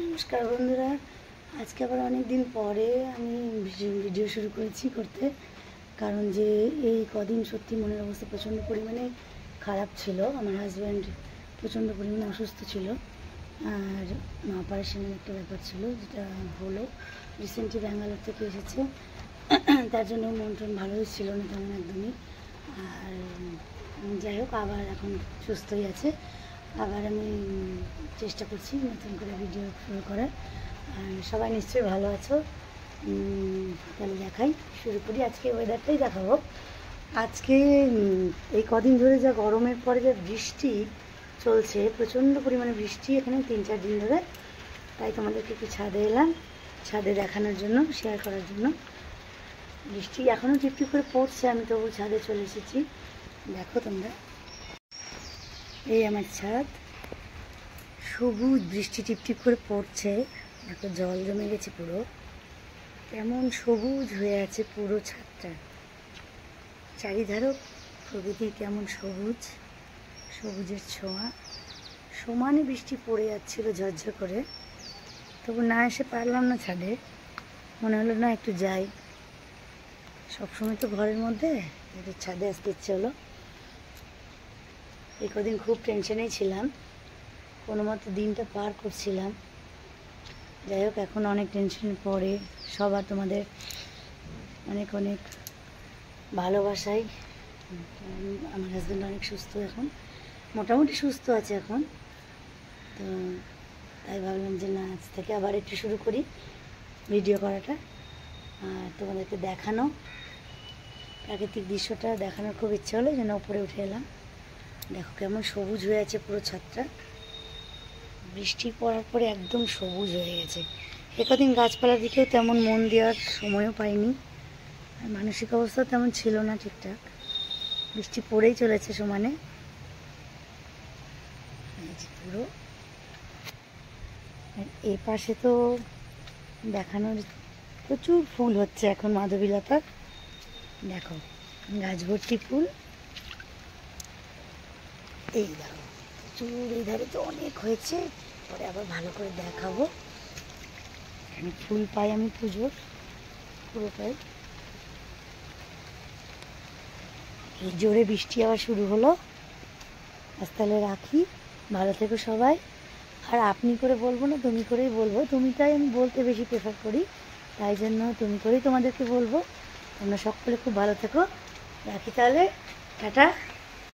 নমস্কার বন্ধুরা, আজকে আবার অনেক দিন পরে আমি ভিডিও শুরু করেছি করতে। কারণ যে এই কদিন সত্যি মনের অবস্থা প্রচণ্ড পরিমাণে খারাপ ছিল। আমার হাজব্যান্ড প্রচণ্ড পরিমাণে অসুস্থ ছিল, আর অপারেশনের একটা ব্যাপার ছিল, যেটা হলো রিসেন্টলি ব্যাঙ্গালোর থেকে এসেছে। তার জন্য মন টন ভালোই ছিল না তেমন একদমই। আর যাই হোক, আবার এখন সুস্থই আছে। আবার আমি চেষ্টা করছি নতুন করে ভিডিও শুরু করার। সবাই নিশ্চয়ই ভালো আছো। তাহলে দেখাই, শুরু করি। আজকে ওয়েদারটাই দেখাবো। আজকে এই কদিন ধরে যা গরমের পরে যা বৃষ্টি চলছে, প্রচণ্ড পরিমাণে বৃষ্টি এখানে 3-4 দিন ধরে। তাই তোমাদেরকে একটু ছাদে এলাম, ছাদে দেখানোর জন্য, শেয়ার করার জন্য। বৃষ্টি এখনও টিপটিপ করে পড়ছে, আমি তবু ছাদে চলে এসেছি। দেখো তোমরা, এই আমার ছাদ, সবুজ, বৃষ্টি টিপটিপ করে পড়ছে। দেখো জল জমে গেছে পুরো, কেমন সবুজ হয়ে আছে পুরো ছাদটা। চারিধারও প্রকৃতি কেমন সবুজ, সবুজের ছোঁয়া। সমানে বৃষ্টি পড়ে যাচ্ছিল ঝরঝর করে, তবু না এসে পারলাম না ছাদে। মনে হলো না একটু যাই, সবসময় তো ঘরের মধ্যে, একটু ছাদে আসতে ইচ্ছে হলো। এই কদিন খুব টেনশনেই ছিলাম, কোনো মতো দিনটা পার করছিলাম। যাই হোক, এখন অনেক টেনশন পড়ে সবার, তোমাদের অনেক অনেক ভালোবাসাই। আমার হাজব্যান্ড অনেক সুস্থ, এখন মোটামুটি সুস্থ আছে এখন। তো তাই ভাবলাম যে না, আজ থেকে আবার একটু শুরু করি ভিডিও করাটা, আর তোমাদেরকে দেখানো, প্রাকৃতিক দৃশ্যটা দেখানোর খুব ইচ্ছা হলো, যেন উপরে উঠে এলাম। দেখো কেমন সবুজ হয়ে আছে পুরো ছাদটা, বৃষ্টি পড়ার পরে একদম সবুজ হয়ে গেছে। একদিন গাছপালার দিকেও তেমন মন দেওয়ার সময়ও পাইনি, আর মানসিক অবস্থাও তেমন ছিল না ঠিকঠাক। বৃষ্টি পড়েই চলেছে সমানে পুরো। এই পাশে তো দেখানোর প্রচুর ফুল হচ্ছে এখন, মাধবীলতার। দেখো গাছ ভর্তি ফুল, এই দেখো প্রচুর, এই ধারে তো অনেক হয়েছে, পরে আবার ভালো করে দেখাবো। এখানে ফুল পাই আমি পুজোর পুরোটাই। এই জোরে বৃষ্টি আবার শুরু হলো। আজ তাহলে রাখি, ভালো থেকো সবাই। আর আপনি করে বলবো না, তুমি করেই বলবো। তুমিটাই আমি বলতে বেশি প্রেফার করি, তাই জন্য তুমি করেই তোমাদেরকে বলবো। তোমরা সকলে খুব ভালো থেকো, রাখি তাহলে, টাটা।